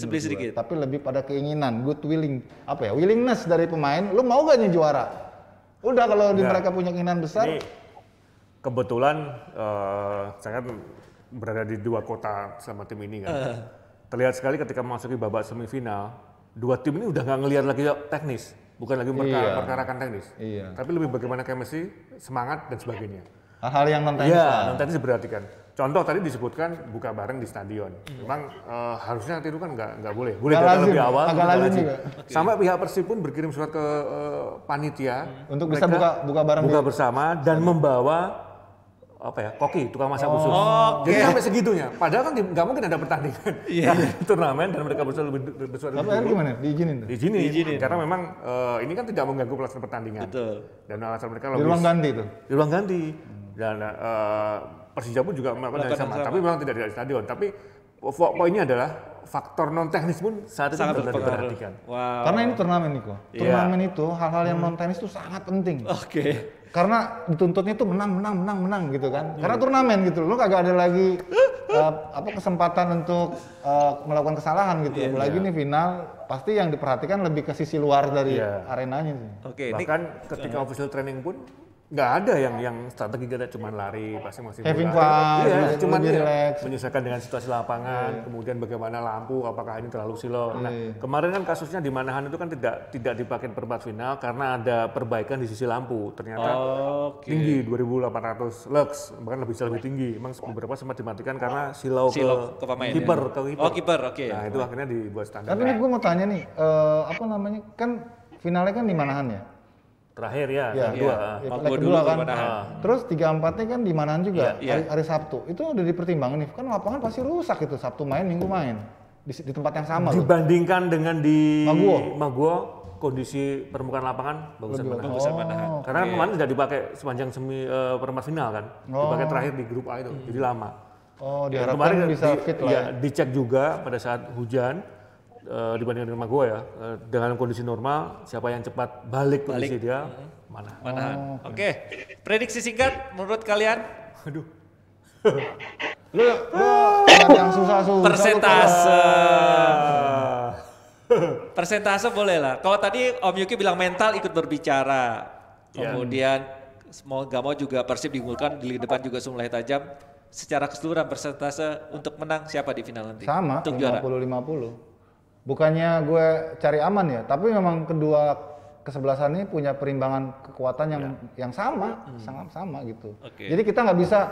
Tapi lebih pada keinginan, willingness dari pemain. Lu mau gak nih juara? Udah kalau mereka punya keinginan besar. Ini kebetulan saya kan berada di 2 kota sama tim ini kan. Terlihat sekali ketika memasuki babak semifinal, 2 tim ini udah nggak ngelihat lagi teknis, bukan lagi perkarakan teknis, tapi lebih bagaimana chemistry, semangat dan sebagainya. Hal-hal yang non-teknis. Iya, non-teknis diperhatikan. Contoh tadi disebutkan buka bareng di stadion. Memang harusnya nanti itu kan nggak boleh. Boleh datang lebih awal. Agak lazim juga. Sampai pihak Persib pun berkirim surat ke panitia untuk bisa buka bareng. Buka bersama dan membawa koki, tukang masak khusus. Jadi sampai segitunya. Padahal kan nggak mungkin ada pertandingan. Turnamen dan mereka berusaha lebih besar. Tapi akhirnya gimana? Diizinin? Diizinin. Karena memang ini kan tidak mengganggu pelaksanaan pertandingan. Betul. Dan alasan mereka di ruang ganti itu. Di ruang ganti. Dan Persija pun juga melakukan yang sama. Tapi memang tidak di stadion. Tapi poinnya adalah faktor non teknis pun saat itu benar diperhatikan. Wow. Karena ini turnamen Niko. Turnamen itu hal-hal yang non teknis itu sangat penting. Karena dituntutnya itu menang gitu kan. Karena turnamen gitu. Lu kagak ada lagi kesempatan untuk melakukan kesalahan gitu. Apalagi nih final, pasti yang diperhatikan lebih ke sisi luar dari arenanya sih. Bahkan ketika official training pun nggak ada yang strategi kita cuma lari, pasti masih having fun, cuma menyesuaikan dengan situasi lapangan, kemudian bagaimana lampu, apakah ini terlalu silau. Nah, kemarin kan kasusnya di Manahan itu kan tidak dipakai perempat final karena ada perbaikan di sisi lampu. Ternyata tinggi 2.800 lux, bahkan lebih tinggi. Emang beberapa sempat dimatikan karena silau ke kiper. Nah, itu akhirnya dibuat standar. Tapi ini gue mau tanya nih, kan finalnya kan di Manahan ya? Terakhir kedua kan. Terus 3-4-nya kan di Manahan juga, hari Sabtu. Itu udah dipertimbangkan nih, kan lapangan pasti rusak itu, Sabtu main, Minggu main. Di tempat yang sama. Dibandingkan dengan di Maguwo, kondisi permukaan lapangan bagusan Manahan. Karena kemarin tidak dipakai sepanjang perempat final kan. Dipakai terakhir di grup A itu, jadi lama. Diharapkan kemarin bisa fit lah. Dicek juga pada saat hujan. Dibandingkan dengan Maguwo ya, dengan kondisi normal, siapa yang cepat balik posisi dia, Manahan. Oke, prediksi singkat menurut kalian? Aduh. Lu yang susah-susah. Persentase boleh lah. Kalau tadi Om Yuki bilang mental ikut berbicara. Kemudian mau gak mau juga Persib diunggulkan, di depan juga mulai tajam. Secara keseluruhan persentase untuk menang siapa di final nanti? Sama, 50-50. Bukannya gue cari aman ya, tapi memang kedua kesebelasan ini punya perimbangan kekuatan yang sama, sangat sama gitu. Jadi kita nggak bisa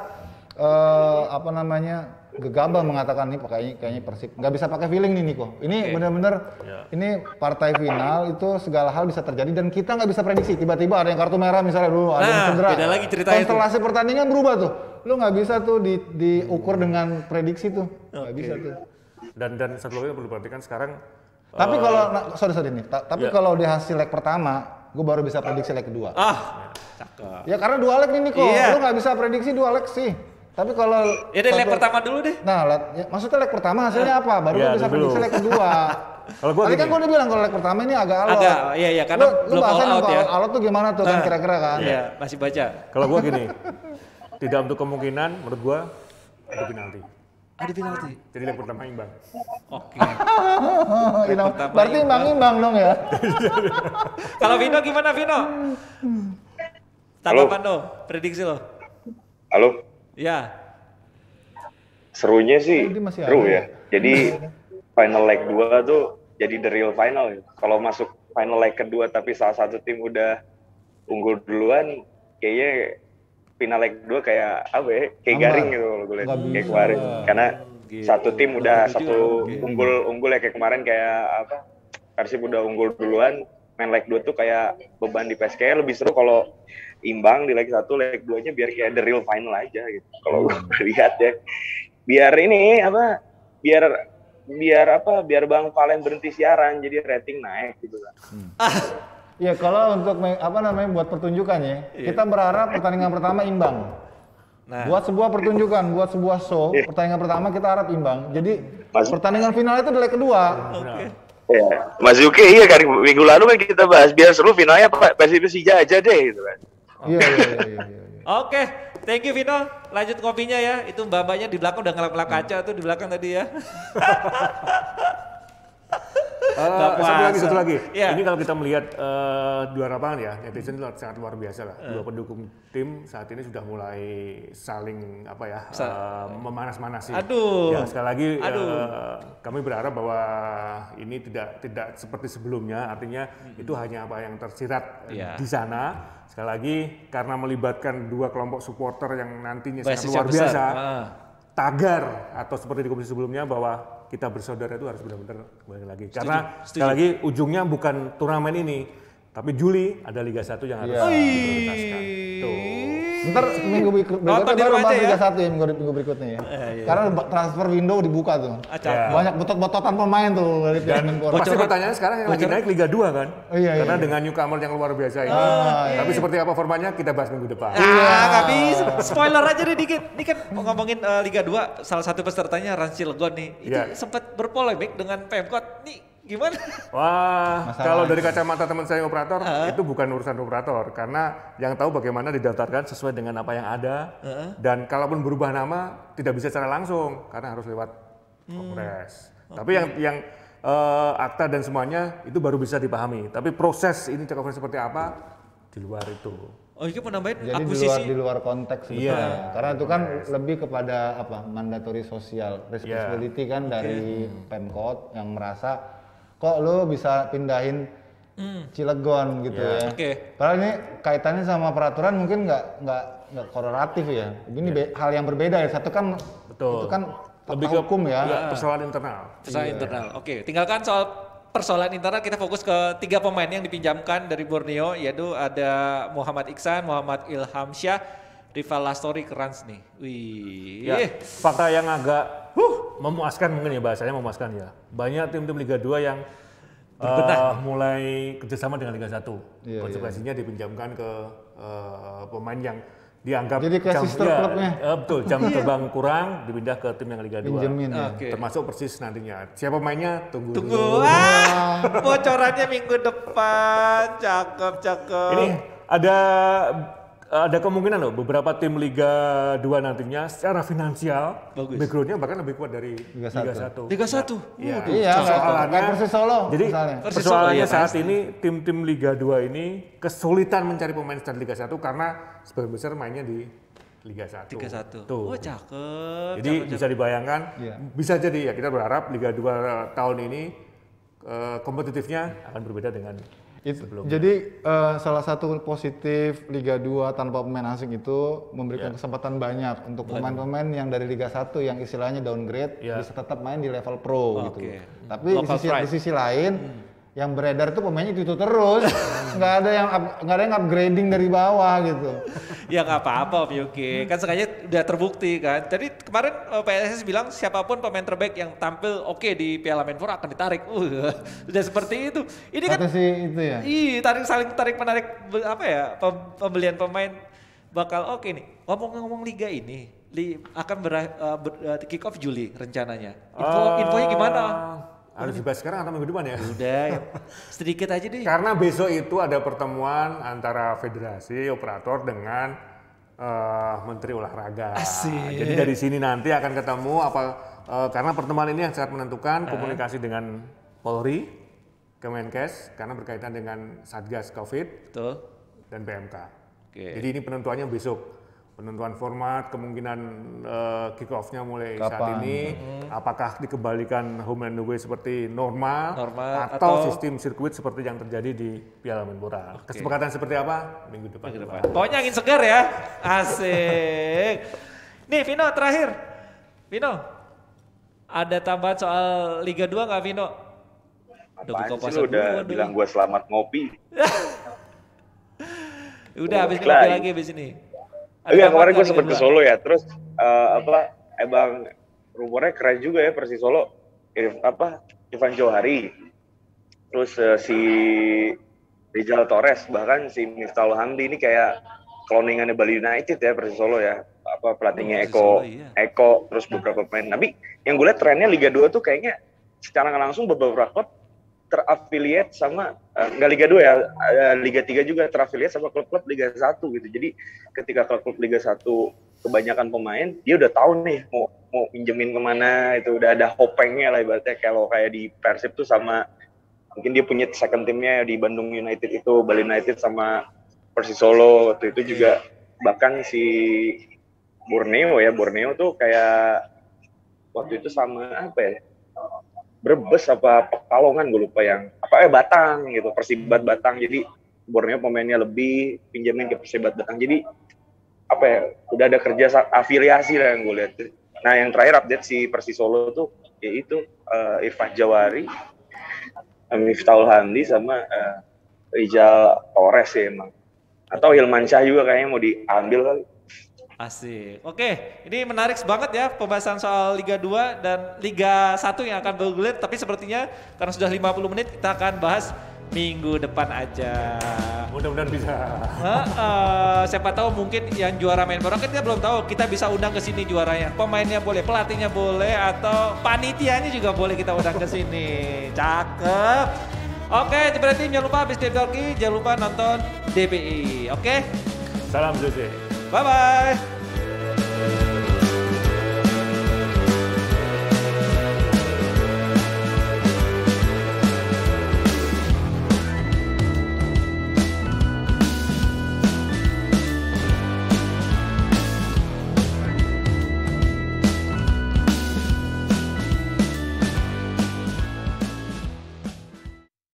gegabah mengatakan nih kayaknya Persib. Nggak bisa pakai feeling nih Niko. Ini benar-benar ini partai final itu segala hal bisa terjadi dan kita nggak bisa prediksi. Tiba-tiba ada yang kartu merah misalnya dulu, ada yang cedera. Beda lagi ceritanya. Konstelasi pertandingan berubah tuh. Lu nggak bisa tuh diukur dengan prediksi tuh. Nggak bisa tuh. Dan satu lagi yang perlu diperhatikan sekarang. Tapi kalau sorry nih. Tapi kalau di hasil leg pertama, gue baru bisa prediksi leg kedua. Cakep. Ya karena 2 leg nih Niko. Lu nggak bisa prediksi 2 leg sih. Tapi kalau leg pertama dulu deh. Nah, maksudnya leg pertama hasilnya apa? Baru lu bisa prediksi leg kedua. Tadi kan gue udah bilang kalau leg pertama ini agak alot. Iya, karena belum all out ya. Alot tuh gimana tuh kan kira-kira kan? Iya, masih baca. Kalau gue gini, tidak untuk kemungkinan menurut gue ada penalti. Ada penalti. Jadi leg pertama imbang. Oke. Berarti imbang dong ya. Kalau Vino gimana Vino? Tanggapan lo, prediksi lo. Halo. Ya. Serunya sih seru ya. Jadi final leg 2 tuh jadi the real final. Kalau masuk final leg kedua tapi salah satu tim udah unggul duluan, kayaknya final leg 2 kayak apa ya? Kayak garing gitu kalau gue lihat kayak kemarin. Karena satu tim udah unggul ya kayak kemarin kayak apa? Persib udah unggul duluan, main leg 2 tuh kayak beban di PES. Kayaknya lebih seru kalau imbang di leg 1, leg 2-nya biar kayak the real final aja gitu. Kalau gue lihat ya. Biar ini apa? Biar Bang Valen berhenti siaran jadi rating naik gitu kan. Ya kalau untuk buat pertunjukan ya, kita berharap pertandingan pertama imbang. Nah, buat sebuah pertunjukan, buat sebuah show, pertandingan pertama kita harap imbang. Jadi pertandingan final itu di leg kedua. Ya, Mas Yuki iya kan minggu lalu kan kita bahas biar seru finalnya Persija aja deh gitu kan. Iya. Oke, thank you Vino. Lanjut kopinya ya. Itu mbak-mbaknya di belakang udah ngelap-ngelap kaca tuh di belakang tadi ya. Satu lagi. Yeah. Ini kalau kita melihat dua lapangan ya, netizen sangat luar biasa lah. Dua pendukung tim saat ini sudah mulai saling memanas-manasi. Aduh. Ya, sekali lagi kami berharap bahwa ini tidak seperti sebelumnya. Artinya itu hanya apa yang tersirat di sana. Sekali lagi karena melibatkan dua kelompok supporter yang nantinya sangat luar biasa. Tagar atau seperti di kompetisi sebelumnya bahwa kita bersaudara itu harus benar-benar kembali lagi. Karena sekali lagi ujungnya bukan turnamen ini, tapi Juli ada Liga 1 yang harus diprioritaskan. Ntar minggu berikutnya baru bahas Liga 1 ya, minggu berikutnya ya. Karena transfer window dibuka tuh. Banyak botot-bototan pemain tuh dari Menpora. Pasti pertanyaannya sekarang yang lagi naik Liga 2 kan? Karena dengan newcomer yang luar biasa ini. Tapi seperti apa formanya kita bahas minggu depan. Nggak bisa. Spoiler aja deh dikit. Ini kan ngomongin Liga 2, salah satu pesertanya Rans Cilegon nih. Itu sempat berpolemik dengan Pemkot. Nih gimana? Wah, kalau dari kacamata teman saya operator, itu bukan urusan operator. Karena yang tahu bagaimana didaftarkan sesuai dengan apa yang ada. Dan kalaupun berubah nama, tidak bisa secara langsung. Karena harus lewat kongres. Tapi yang akta dan semuanya, itu baru bisa dipahami. Tapi proses ini cekapnya seperti apa, di luar itu. Oh, ini menambahin jadi akuisisi. di luar konteks sebetulnya. Karena itu kan lebih kepada mandatory social responsibility kan dari Pemkot yang merasa kok lo bisa pindahin Cilegon gitu ya. Padahal ini kaitannya sama peraturan mungkin nggak korelatif ya. Ini hal yang berbeda ya. Satu kan itu kan lebih ke hukum ya. Persoalan internal. Persoalan internal. Oke, tinggalkan soal persoalan internal, kita fokus ke 3 pemain yang dipinjamkan dari Borneo, yaitu ada Muhammad Iksan, Muhammad Ilhamsyah, Rival Lastori ke Rans nih. Wih. Ya, fakta yang agak memuaskan mungkin ya, bahasanya memuaskan ya. Banyak tim-tim Liga 2 yang mulai kerjasama dengan Liga 1. Konsekuensinya dipinjamkan ke pemain yang dianggap jadi kayak sister klubnya. Betul, jam terbang kurang dipindah ke tim yang Liga 2. Pinjemin Termasuk Persis nantinya. Siapa mainnya? Tunggu. Bocorannya minggu depan. Cakep. Ini ada kemungkinan loh beberapa tim Liga 2 nantinya secara finansial background-nya bahkan lebih kuat dari Liga 1. Liga 1? Iya, soalnya Persis Solo. Jadi persoalannya saat ini tim-tim Liga 2 ini kesulitan mencari pemain dari Liga 1 karena sebagian besar mainnya di Liga 1. Liga 1. Tuh. Oh, cakep. Jadi bisa dibayangkan, bisa jadi ya kita berharap Liga 2 tahun ini kompetitifnya akan berbeda dengan sebelumnya. Jadi salah satu positif Liga 2 tanpa pemain asing itu memberikan kesempatan banyak untuk pemain-pemain yang dari Liga 1 yang istilahnya downgrade bisa tetap main di level pro gitu. Tapi di sisi lain yang beredar itu pemainnya itu terus, nggak ada yang upgrading dari bawah gitu. Ya nggak apa-apa Om Yuki, kan sengaja udah terbukti kan. Jadi kemarin PSSI bilang siapapun pemain terbaik yang tampil oke di Piala Menpora akan ditarik. Sudah seperti itu. Ini kan itu ya. saling tarik menarik pembelian pemain bakal oke nih. Ngomong-ngomong liga ini akan kick off Juli rencananya. Infonya gimana? Harus dibahas sekarang atau minggu depan ya? Udah, sedikit aja deh. Karena besok itu ada pertemuan antara federasi operator dengan Menteri Olahraga. Asik. Jadi dari sini nanti akan ketemu karena pertemuan ini yang sangat menentukan komunikasi dengan Polri, Kemenkes karena berkaitan dengan Satgas Covid dan PMK. Jadi ini penentuannya besok. Penentuan format, kemungkinan kick off-nya mulai saat ini, apakah dikembalikan home and away seperti normal atau sistem sirkuit seperti yang terjadi di Piala Menpora. Kesepakatan seperti apa? Minggu depan. Pokoknya angin segar ya, asik. Nih Vino terakhir, Vino, ada tambahan soal Liga 2 nggak Vino? Apaan sih lu udah bilang gue selamat ngopi. Udah habis ngopi lagi habis ini. Kemarin gue sempet ke Solo ya, terus emang rumornya keren juga ya Persis Solo, Ivan Johari, terus si Rizal Torres, bahkan si Miftahul Hamdi ini kayak cloningannya Bali United ya Persis Solo ya, pelatihnya Eko, terus beberapa pemain. Tapi yang gue lihat trennya Liga 2 tuh kayaknya secara nggak langsung beberapa klub terafiliate sama nggak Liga 2 ya, Liga 3 juga terafiliate sama klub-klub Liga 1 gitu. Jadi ketika klub-klub Liga 1 kebanyakan pemain, dia udah tahu nih mau pinjemin kemana, itu udah ada hopengnya lah ibaratnya. Kalau kayak di Persib tuh sama mungkin dia punya second timnya di Bandung United itu, Bali United sama Persis Solo waktu itu juga. Bahkan si Borneo tuh kayak waktu itu sama apa ya, Brebes apa Pekalongan gue lupa yang apa Batang gitu, Persibat Batang. Jadi Borneo pemainnya lebih, pinjamin ke Persibat Batang. Jadi apa ya, udah ada kerja afiliasi lah yang gue lihat. Nah yang terakhir update si Persis Solo tuh yaitu Irfan Jawari, Miftahul Hamdi sama Rizal Torres ya emang. Atau Hilmansyah juga kayaknya mau diambil kali. Asik. Oke, ini menarik banget ya pembahasan soal Liga 2 dan Liga 1 yang akan bergulir. Tapi sepertinya karena sudah 50 menit kita akan bahas minggu depan aja. Mudah-mudahan bisa. Siapa tahu mungkin yang juara main bola kita belum tahu. Kita bisa undang ke sini juaranya. Pemainnya boleh, pelatihnya boleh, atau panitianya juga boleh kita undang ke sini. Cakep. Oke, berarti jangan lupa habis Deep Talkie, jangan lupa nonton DPI. Oke? Salam Jose. Bye-bye.